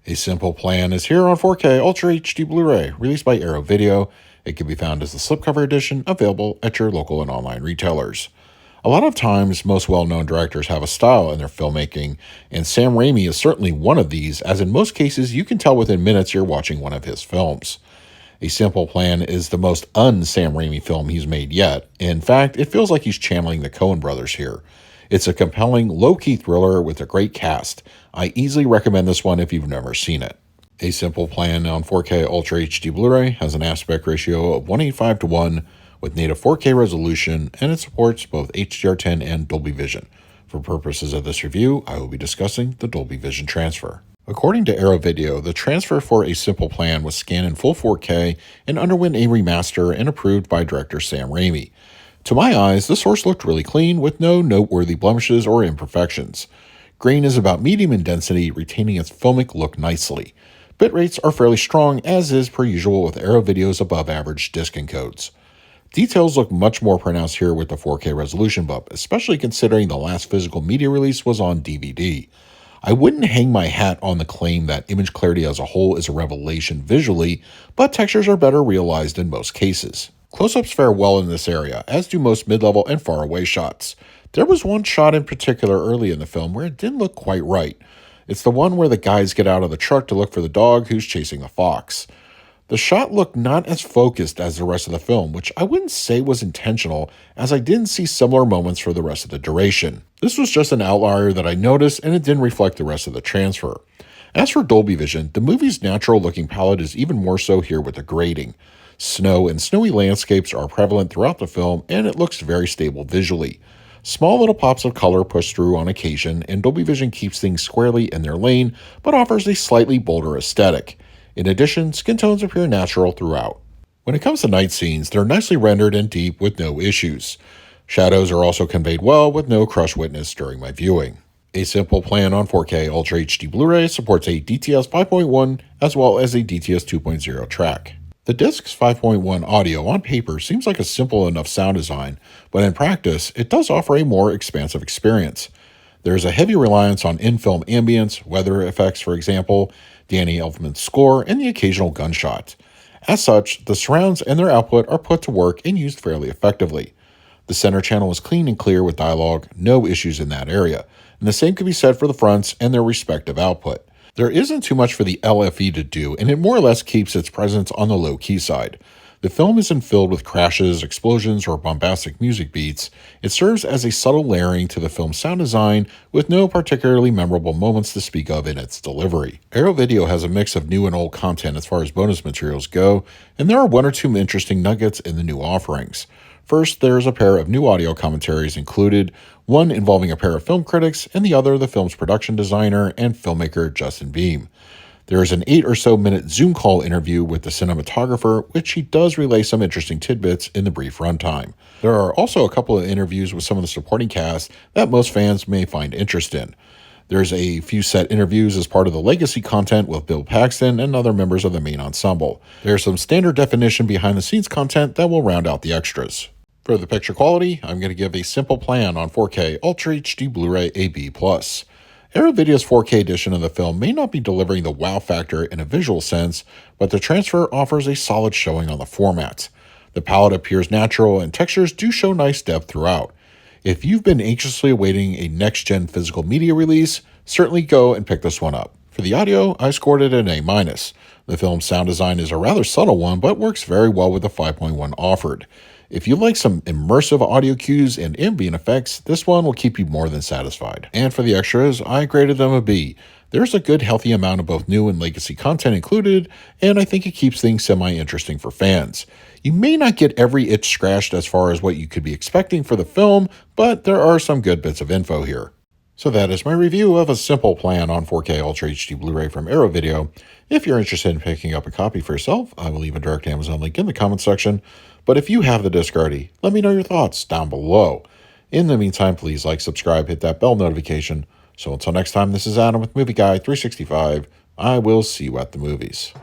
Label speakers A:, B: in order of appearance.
A: A Simple Plan is here on 4K Ultra HD Blu-ray, released by Arrow Video. It can be found as the slipcover edition, available at your local and online retailers. A lot of times, most well-known directors have a style in their filmmaking, and Sam Raimi is certainly one of these, as in most cases, you can tell within minutes you're watching one of his films. A Simple Plan is the most un-Sam Raimi film he's made yet. In fact, it feels like he's channeling the Coen brothers here. It's a compelling, low-key thriller with a great cast. I easily recommend this one if you've never seen it. A Simple Plan on 4K Ultra HD Blu-ray has an aspect ratio of 185:1 with native 4K resolution, and it supports both HDR10 and Dolby Vision. For purposes of this review, I will be discussing the Dolby Vision transfer. According to Arrow Video, the transfer for A Simple Plan was scanned in full 4K and underwent a remaster and approved by director Sam Raimi. To my eyes, the source looked really clean with no noteworthy blemishes or imperfections. Grain is about medium in density, retaining its filmic look nicely. Bit rates are fairly strong, as is per usual with Arrow Video's above-average disc encodes. Details look much more pronounced here with the 4K resolution bump, especially considering the last physical media release was on DVD. I wouldn't hang my hat on the claim that image clarity as a whole is a revelation visually, but textures are better realized in most cases. Close-ups fare well in this area, as do most mid-level and far-away shots. There was one shot in particular early in the film where it didn't look quite right. It's the one where the guys get out of the truck to look for the dog who's chasing the fox. The shot looked not as focused as the rest of the film, which I wouldn't say was intentional, as I didn't see similar moments for the rest of the duration. This was just an outlier that I noticed, and it didn't reflect the rest of the transfer. As for Dolby Vision, the movie's natural-looking palette is even more so here with the grading. Snow and snowy landscapes are prevalent throughout the film, and it looks very stable visually. Small little pops of color push through on occasion, and Dolby Vision keeps things squarely in their lane, but offers a slightly bolder aesthetic. In addition, skin tones appear natural throughout. When it comes to night scenes, they're nicely rendered and deep with no issues. Shadows are also conveyed well with no crush witnessed during my viewing. A Simple Plan on 4K Ultra HD Blu-ray supports a DTS 5.1 as well as a DTS 2.0 track. The disc's 5.1 audio on paper seems like a simple enough sound design, but in practice, it does offer a more expansive experience. There is a heavy reliance on in-film ambience, weather effects for example, Danny Elfman's score, and the occasional gunshot. As such, the surrounds and their output are put to work and used fairly effectively. The center channel is clean and clear with dialogue, no issues in that area, and the same can be said for the fronts and their respective output. There isn't too much for the LFE to do, and it more or less keeps its presence on the low-key side. The film isn't filled with crashes, explosions, or bombastic music beats. It serves as a subtle layering to the film's sound design, with no particularly memorable moments to speak of in its delivery. Arrow Video has a mix of new and old content as far as bonus materials go, and there are one or two interesting nuggets in the new offerings. First, there is a pair of new audio commentaries included, one involving a pair of film critics, and the other the film's production designer and filmmaker Justin Beam. There is an 8 or so minute Zoom call interview with the cinematographer, which he does relay some interesting tidbits in the brief runtime. There are also a couple of interviews with some of the supporting cast that most fans may find interest in. There's a few set interviews as part of the legacy content with Bill Paxton and other members of the main ensemble. There's some standard definition behind the scenes content that will round out the extras. For the picture quality, I'm going to give A Simple Plan on 4K Ultra HD Blu-ray a B+. Arrow Video's 4K edition of the film may not be delivering the wow factor in a visual sense, but the transfer offers a solid showing on the format. The palette appears natural and textures do show nice depth throughout. If you've been anxiously awaiting a next-gen physical media release, certainly go and pick this one up. For the audio, I scored it an A-. The film's sound design is a rather subtle one, but works very well with the 5.1 offered. If you like some immersive audio cues and ambient effects, this one will keep you more than satisfied. And for the extras, I graded them a B. There's a good healthy amount of both new and legacy content included, and I think it keeps things semi-interesting for fans. You may not get every itch scratched as far as what you could be expecting for the film, but there are some good bits of info here. So that is my review of A Simple Plan on 4K Ultra HD Blu-ray from Arrow Video. If you're interested in picking up a copy for yourself, I will leave a direct Amazon link in the comment section. But if you have the disc already, let me know your thoughts down below. In the meantime, please like, subscribe, hit that bell notification. So until next time, this is Adam with Movie Guy 365. I will see you at the movies.